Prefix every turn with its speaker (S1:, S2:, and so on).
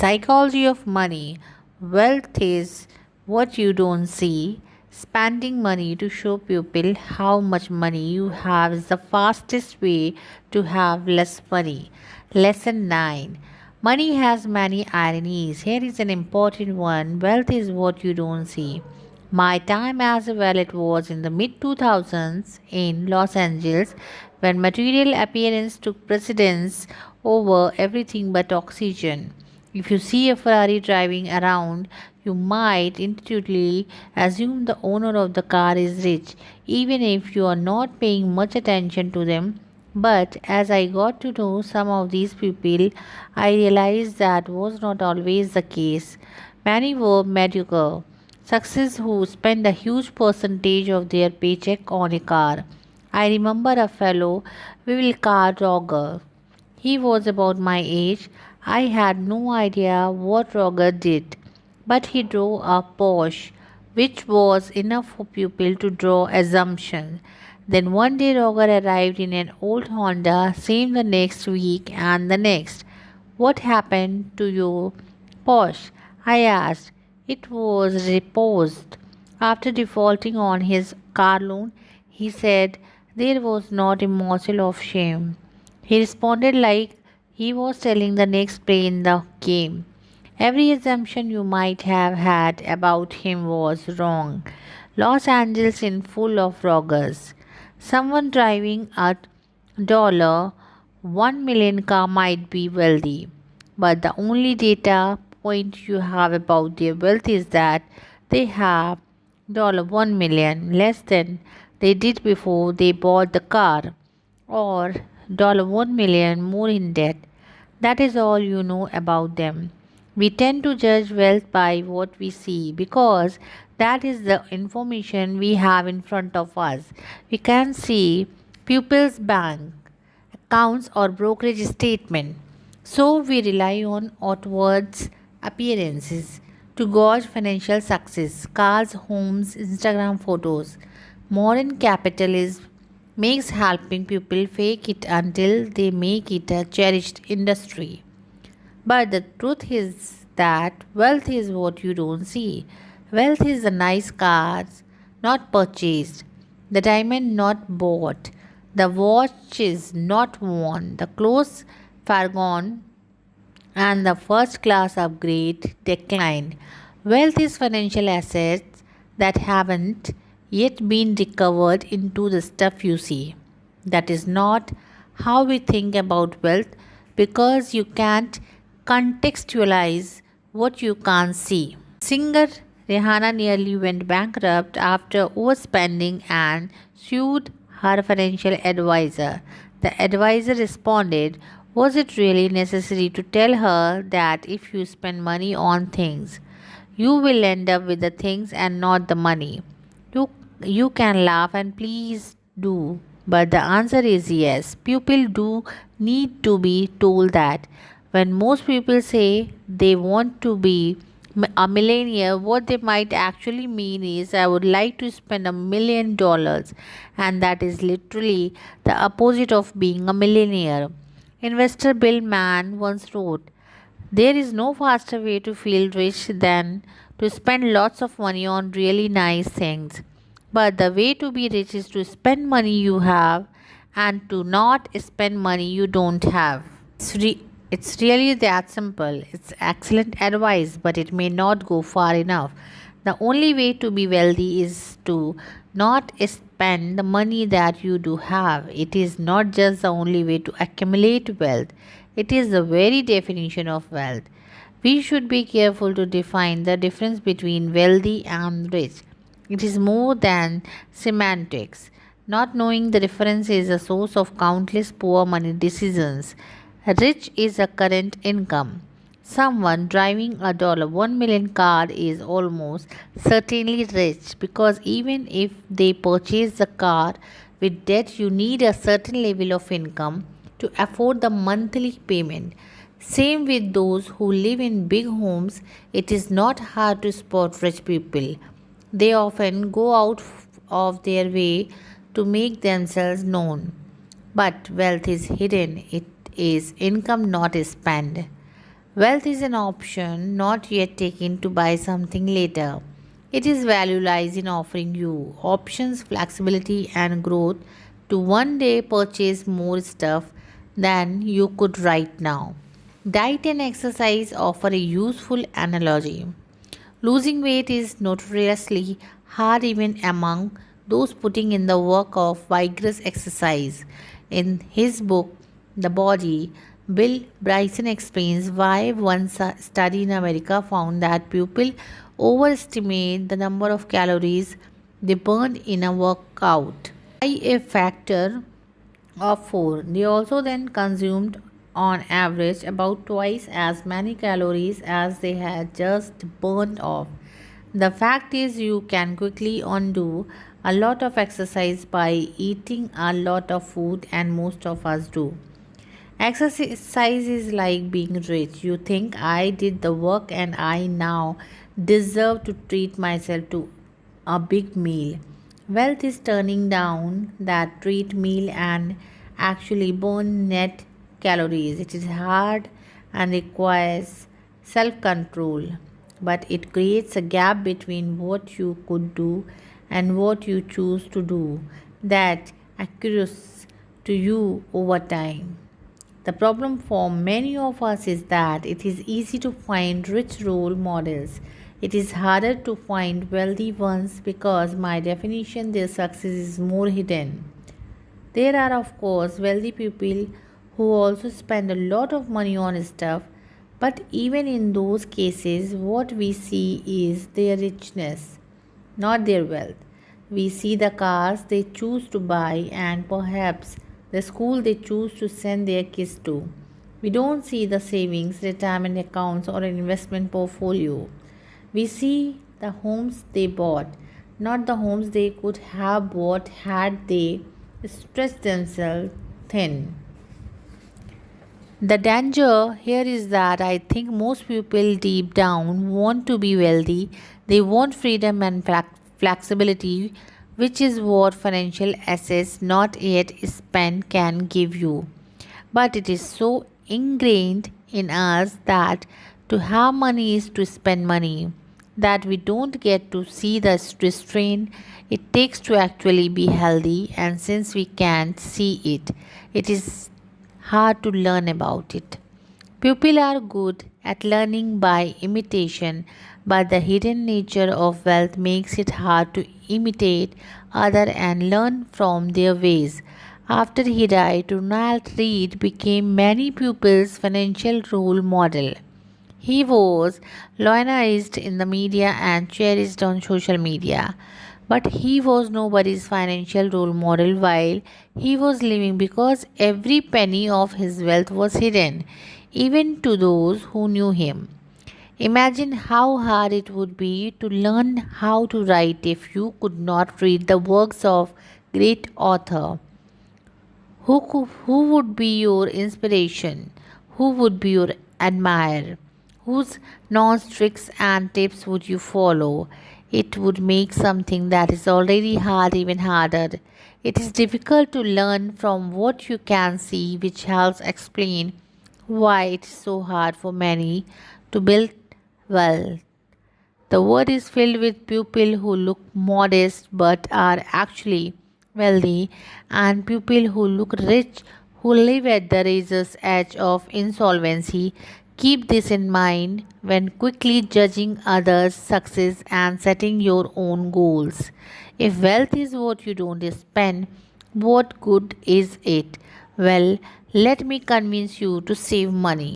S1: psychology of money. Wealth is what you don't see. Spending money to show people how much money you have is the fastest way to have less money. Lesson 9. Money has many ironies. Here is an important one. Wealth is what you don't see. My time as well it was in the mid 2000s in Los Angeles when material appearance took precedence over everything but oxygen. If you see a Ferrari driving around, you might intuitively assume the owner of the car is rich, even if you are not paying much attention to them. But as I got to know some of these people, I realized that was not always the case. Many were mediocre success who spend a huge percentage of their paycheck on a car. I remember a fellow, we will car Roger. He was about my age. I had no idea what Roger did, but he drove a Porsche, which was enough for people to draw assumptions. Then one day Roger arrived in an old Honda, same the next week and the next. What happened to your Porsche? I asked. It was repossessed. After defaulting on his car loan, he said there was not a morsel of shame. He responded like he was telling the next play in the game. Every assumption you might have had about him was wrong. Los Angeles is full of roggers. Someone driving a $1 million car might be wealthy, but the only data point you have about their wealth is that they have $1 million less than they did before they bought the car, or $1 million more in debt. That is all you know about them. We tend to judge wealth by what we see because that is the information we have in front of us. We can see pupils' bank accounts or brokerage statement. So we rely on outwards appearances to gauge financial success, cars, homes, Instagram photos. Modern capitalism makes helping people fake it until they make it a cherished industry. But the truth is that wealth is what you don't see. Wealth is the nice cars not purchased, the diamond not bought, the watch is not worn, the clothes forgone, and the first class upgrade declined. Wealth is financial assets that haven't yet been recovered into the stuff you see. That is not how we think about wealth because you can't contextualize what you can't see. Singer Rihanna nearly went bankrupt after overspending and sued her financial advisor. The advisor responded, was it really necessary to tell her that if you spend money on things, you will end up with the things and not the money? You, you can laugh and please do, but the answer is yes. People do need to be told that. When most people say they want to be a millionaire, what they might actually mean is, I would like to spend $1 million, and that is literally the opposite of being a millionaire. Investor Bill Mann once wrote, there is no faster way to feel rich than to spend lots of money on really nice things. But the way to be rich is to spend money you have and to not spend money you don't have. It's really that simple. It's excellent advice, but it may not go far enough. The only way to be wealthy is to not spend the money that you do have. It is not just the only way to accumulate wealth, it is the very definition of wealth. We should be careful to define the difference between wealthy and rich. It is more than semantics. Not knowing the difference is a source of countless poor money decisions. Rich is a current income. Someone driving a $1 million car is almost certainly rich because even if they purchase the car with debt, you need a certain level of income to afford the monthly payment. Same with those who live in big homes, it is not hard to spot rich people. They often go out of their way to make themselves known. But wealth is hidden, it is income not spent. Wealth is an option not yet taken to buy something later. It is value lies in offering you options, flexibility, and growth to one day purchase more stuff than you could right now. Diet and exercise offer a useful analogy. Losing weight is notoriously hard even among those putting in the work of vigorous exercise. In his book, The Body, Bill Bryson explains why one study in America found that people overestimate the number of calories they burn in a workout by a factor of 4. They also then consumed on average about twice as many calories as they had just burned off. The fact is, you can quickly undo a lot of exercise by eating a lot of food, and most of us do. Exercise is like being rich. You think I did the work and I now deserve to treat myself to a big meal. Wealth is turning down that treat meal and actually burn net calories. It is hard and requires self control, but it creates a gap between what you could do and what you choose to do that accrues to you over time. The problem for many of us is that it is easy to find rich role models. It is harder to find wealthy ones because, by definition, their success is more hidden. There are, of course, wealthy people who also spend a lot of money on stuff, but even in those cases, what we see is their richness, not their wealth. We see the cars they choose to buy and perhaps the school they choose to send their kids to. We don't see the savings, retirement accounts, or an investment portfolio. We see the homes they bought, not the homes they could have bought had they stretched themselves thin. The danger here is that I think most people deep down want to be wealthy. They want freedom and flexibility, which is what financial assets not yet spent can give you. But it is so ingrained in us that to have money is to spend money, that we don't get to see the restraint it takes to actually be healthy, and since we can't see it, it is hard to learn about it. People are good at learning by imitation, but the hidden nature of wealth makes it hard to imitate others and learn from their ways. After he died, Ronald Reid became many pupils' financial role model. He was lionized in the media and cherished on social media. But he was nobody's financial role model while he was living because every penny of his wealth was hidden, even to those who knew him. Imagine how hard it would be to learn how to write if you could not read the works of great author. Who would be your inspiration? Who would be your admirer? Whose non tricks and tips would you follow? It would make something that is already hard even harder. It is difficult to learn from what you can see, which helps explain why it is so hard for many to build wealth. The world is filled with people who look modest but are actually wealthy, and people who look rich who live at the razor's edge of insolvency. Keep this in mind when quickly judging others' success and setting your own goals. If wealth is what you don't spend, what good is it? Well, let me convince you to save money.